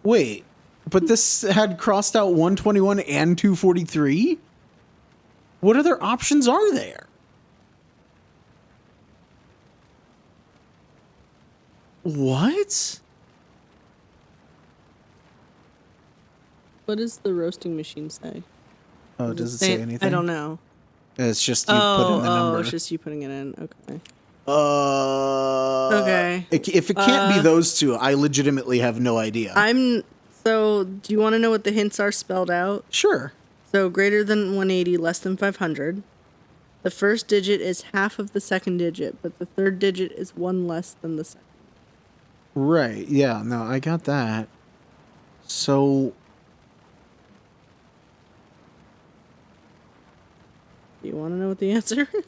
Wait. But this had crossed out 121 and 243? What other options are there? What? What does the roasting machine say? Oh, does it say anything? I don't know. It's just you put in the number. Oh, it's just you putting it in. Okay. Okay. If it can't be those two, I legitimately have no idea. So, do you want to know what the hints are spelled out? Sure. So, greater than 180, less than 500. The first digit is half of the second digit, but the third digit is one less than the second. Right. Yeah. No, I got that. So. Do you want to know what the answer is?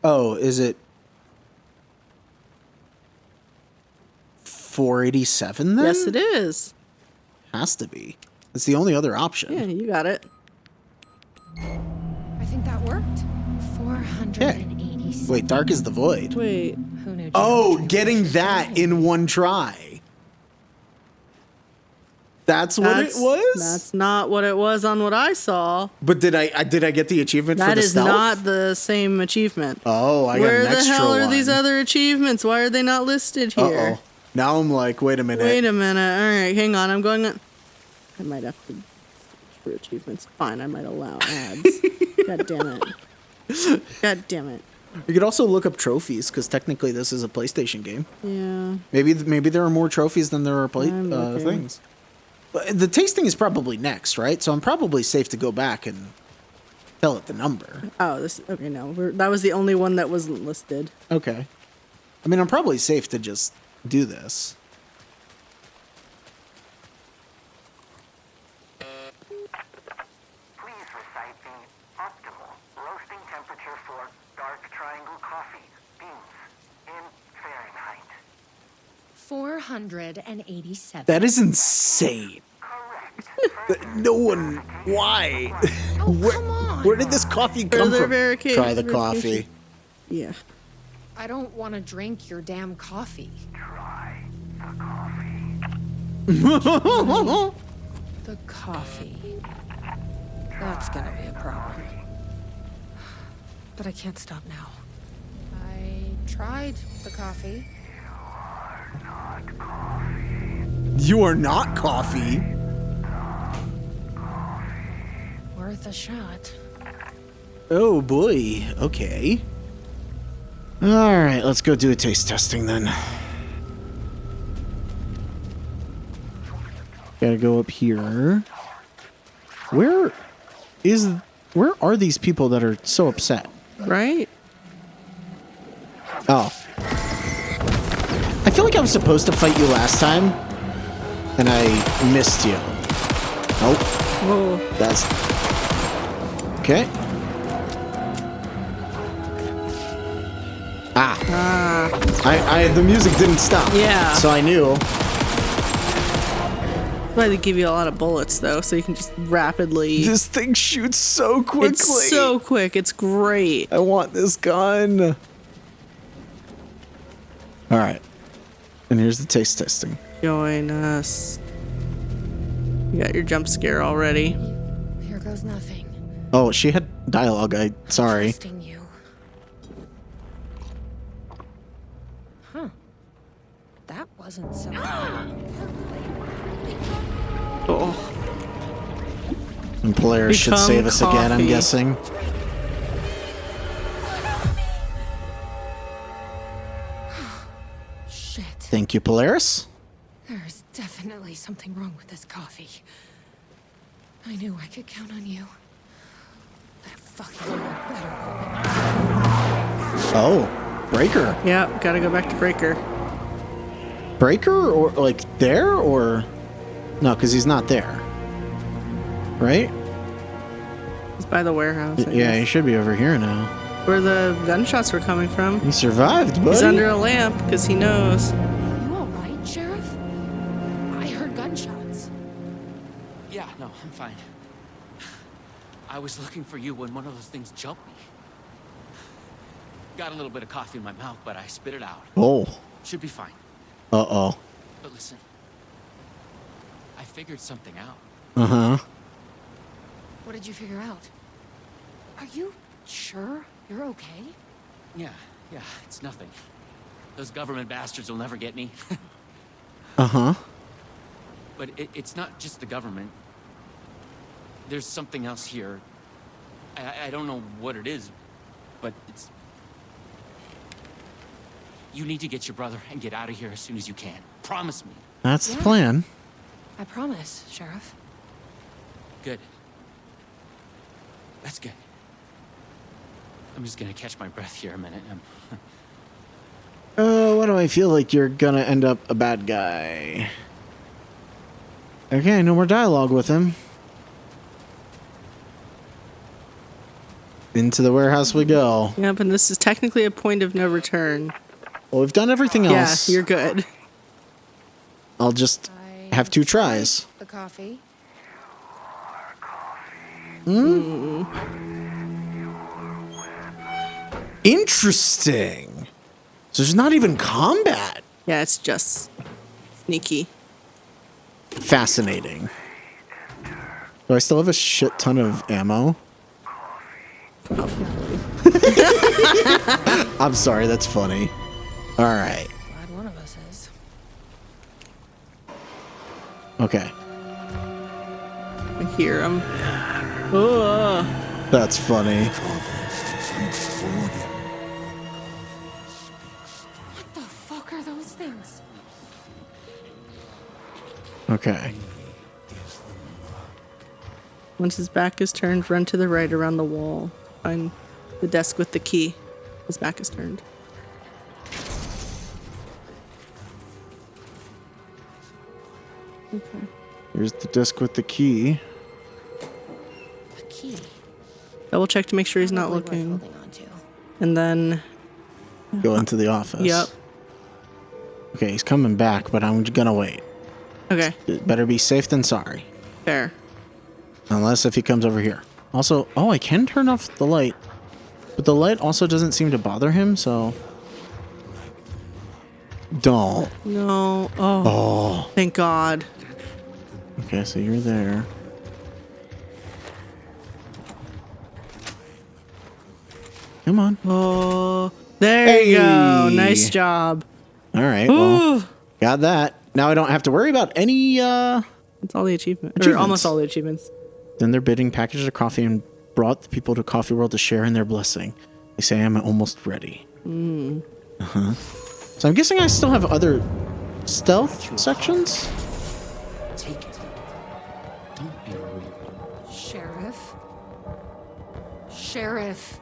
Oh, is it 487 then? Yes, it is. Has to be. It's the only other option. Yeah, you got it. I think that worked. 487. Wait, Dark is the Void. Wait. Who knew? Oh, getting that in one try. That's what it was? That's not what it was on what I saw. But did I get the achievement for the That is stealth? not the same achievement. Oh, I got an extra one. Where the hell are these other achievements? Why are they not listed here? Uh-oh. Now I'm like, wait a minute. Wait a minute. All right, hang on. I'm going on. I might have to for achievements. Fine, I might allow ads. God damn it. God damn it. You could also look up trophies, because technically this is a PlayStation game. Yeah. Maybe there are more trophies than there are looking. things. But the tasting is probably next, right? So I'm probably safe to go back and tell it the number. Oh, okay. No, that was the only one that wasn't listed. Okay. I mean, I'm probably safe to just do this. Please recite the optimal roasting temperature for dark triangle coffee beans in Fahrenheit. 487. That is insane. No one. Why? Oh, come on. Where did this coffee come from? Try the verification. coffee. Yeah. I don't want to drink your damn coffee. Try the coffee. The coffee. That's gonna be a problem. But I can't stop now. I tried the coffee. You are not coffee. Worth a shot. Oh boy. Okay. All right, let's go do a taste testing then. Gotta go up here. Where are these people that are so upset? Right? Oh. I feel like I was supposed to fight you last time, and I missed you. Nope. Whoa. That's... Okay. The music didn't stop. Yeah. So I knew. Why they give you a lot of bullets though, so you can just rapidly. This thing shoots so quickly. It's so quick. It's great. I want this gun. All right. And here's the taste testing. Join us. You got your jump scare already. Here goes nothing. Oh, she had dialogue. Sorry. Trusting you. Huh. That wasn't so. Oh. And Polaris should Become save us again, I'm coffee. guessing. Shit. Thank you, Polaris. There's definitely something wrong with this coffee. I knew I could count on you. That fucking better open. Oh, Breaker. Yeah, gotta go back to Breaker. Breaker, or like there, or no? Because he's not there, right? He's by the warehouse. I Yeah, he guess. should be over here now. Where the gunshots were coming from. He survived, buddy. He's under a lamp because he knows. You all right, Sheriff? I heard gunshots. Yeah, no, I'm fine. I was looking for you when one of those things jumped me. Got a little bit of coffee in my mouth, but I spit it out. Oh. Should be fine. Uh-oh. But listen, I figured something out. Uh-huh. What did you figure out? Are you sure you're okay? Yeah, it's nothing. Those government bastards will never get me. Uh-huh. But it's not just the government. There's something else here. I don't know what it is, but it's... You need to get your brother and get out of here as soon as you can. Promise me. That's the plan. I promise, Sheriff. Good. That's good. I'm just gonna catch my breath here a minute. Oh, why do I feel like you're gonna end up a bad guy? Okay, no more dialogue with him. Into the warehouse we go. Yep, and this is technically a point of no return. Well, we've done everything else. Yeah, you're good. I'll just have 2 tries. The coffee. Interesting. So there's not even combat. Yeah, it's just sneaky. Fascinating. Do I still have a shit ton of ammo? I'm sorry, that's funny. All right. Glad one of us is. Okay. I hear him. Oh. That's funny. What the fuck are those things? Okay. Once his back is turned, run to the right around the wall. Find the desk with the key. His back is turned. Okay. Here's the disc with the key. A key. Double check to make sure he's not Probably worth looking. holding on to. And then, Go into the office. yep. Okay, he's coming back, but I'm gonna wait. Okay, It better be safe than sorry. fair. Unless if he comes over here. Also, oh, I can turn off the light. But the light also doesn't seem to bother him, so... Don't. No. Oh, Oh. thank God. Okay, so you're there. Come on. Oh, there you go. Hey. Nice job. All right, well, Ooh. got that. Now I don't have to worry about any, That's all the achievements. Or Achievements. almost all the achievements. Then they're bidding packages of coffee and brought the people to Coffee World to share in their blessing. They say I'm almost ready. Uh-huh. So I'm guessing I still have other stealth sections? Take it. Don't be rude. Sheriff? Sheriff?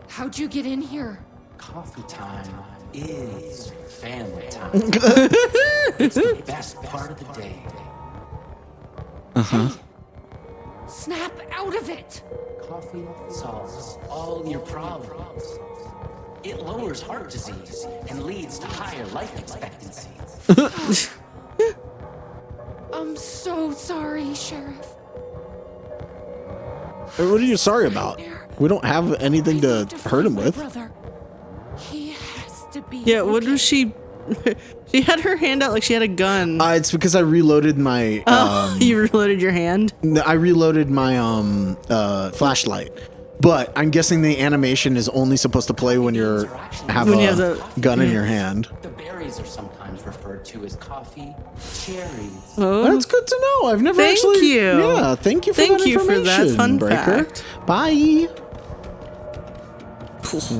How'd you get in here? Coffee time is family time. It's the best part of the day. Uh-huh. Snap out of it! Coffee solves all your problems. It lowers heart disease and leads to higher life expectancy. I'm so sorry, Sheriff. What are you sorry about? We don't have anything to hurt him with. Brother. He has to be. Yeah, what okay. was she? She had her hand out like she had a gun. It's because I reloaded my... You reloaded your hand? I reloaded my flashlight. But I'm guessing the animation is only supposed to play when you have When you a have the- gun in your hand. The berries are sometimes referred to as coffee cherries. Oh, That's good to know. I've never Thank actually... you. Yeah, thank you for Thank that you for information, that fun Breaker. fact. Bye.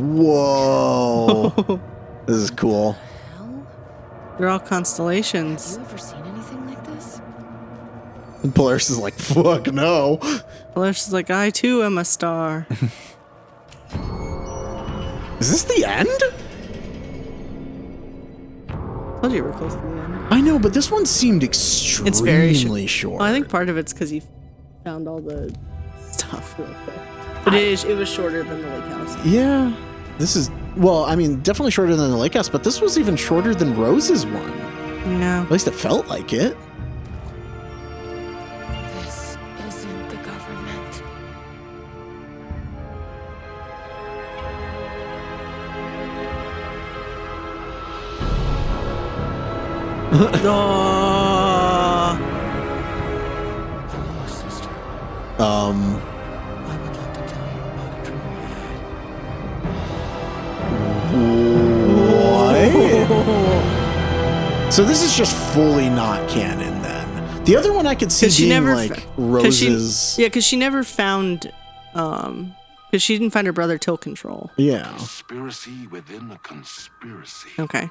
Whoa. This is cool. Hell? they're all Have constellations. you ever seen anything like this? And Polaris is like, fuck no. Polaris is like, I too am a star. Is this the end? Told you we're close to the end. I know, but this one seemed extremely It's very short. Well, I think part of it's because you found all the stuff real quick. But it was shorter than the lake house. Yeah. This is, well, I mean, definitely shorter than the Lake House, but this was even shorter than Rose's one. Yeah. At least it felt like it. This isn't the government. Oh. Hello, sister. I Um, would like to tell you about a dream I had. what? So this is just fully not canon then. The other one I could see being like Rose's. Because she never found, because she didn't find her brother till Control. Yeah. Conspiracy within a conspiracy. Okay.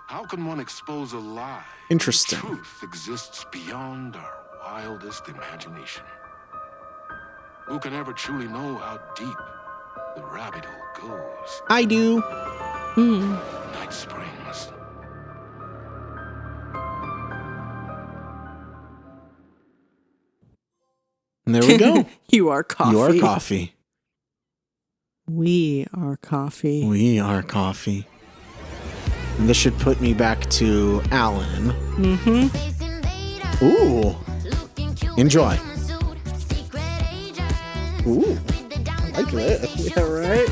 How can one expose a lie? Interesting. Truth exists beyond our wildest imagination. Who can ever truly know how deep the rabbit hole goes? I do. Night Springs. And there we go. You are coffee. You are coffee. We are coffee. We are coffee. And this should put me back to Alan. Mm-hmm. Ooh. Enjoy. Ooh. I like that. Yeah, right?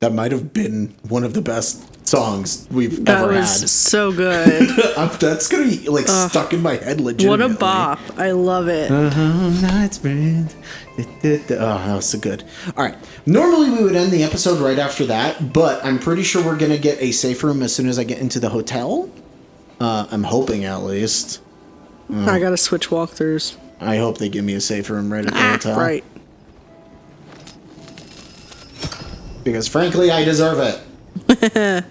That might have been one of the best songs we've ever had. That was so good. That's gonna be like stuck in my head legitimately. What a bop. I love it. Night Springs. Oh, that was so good. All right. Normally we would end the episode right after that, but I'm pretty sure we're gonna get a safe room as soon as I get into the hotel. I'm hoping at least. I gotta switch walkthroughs. I hope they give me a safe room right at the hotel. Right. Because frankly, I deserve it.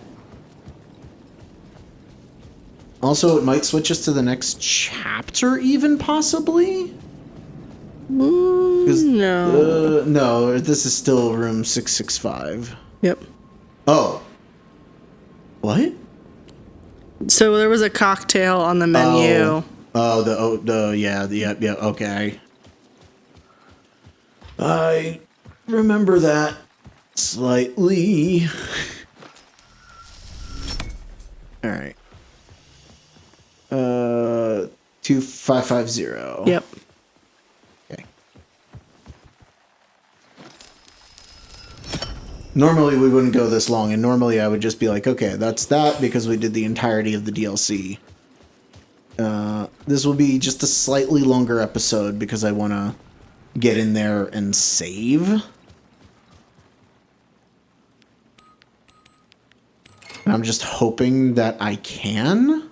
Also, it might switch us to the next chapter, even possibly. No. No, this is still room 665. Yep. Oh. What? So there was a cocktail on the menu. Yeah, okay. I remember that slightly. All right. 2550. Yep. Okay. Normally we wouldn't go this long, and normally I would just be like, okay, that's that, because we did the entirety of the DLC. This will be just a slightly longer episode because I want to get in there and save. And I'm just hoping that I can.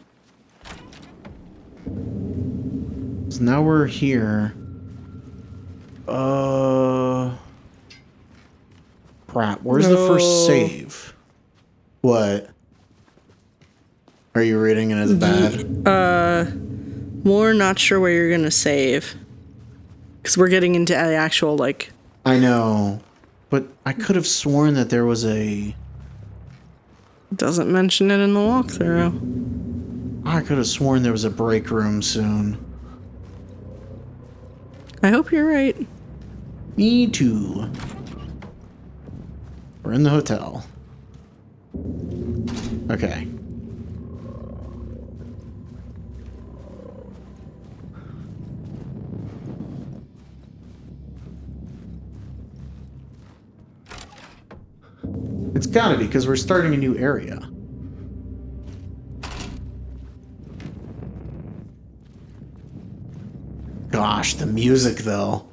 So now we're here. Crap. Where's the first save? What? Are you reading it as bad? More not sure where you're gonna save. Because we're getting into the actual, like... I know. But I could have sworn that there was a... Doesn't mention it in the walkthrough. I could have sworn there was a break room soon. I hope you're right. Me too. We're in the hotel. Okay. It's gotta be, because we're starting a new area. Gosh, the music, though.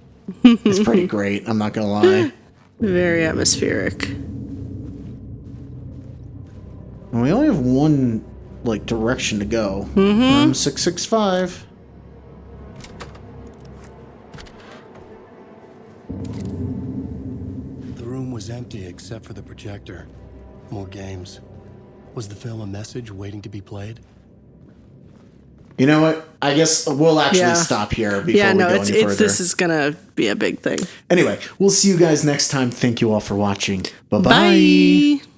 It's pretty great, I'm not gonna lie. Very atmospheric. And we only have one, like, direction to go. Mm-hmm. 665. The room was empty except for the projector. More games. Was the film a message waiting to be played? You know what? I guess we'll actually stop here before we go any further. This is gonna be a big thing. Anyway, we'll see you guys next time. Thank you all for watching. Bye-bye. Bye.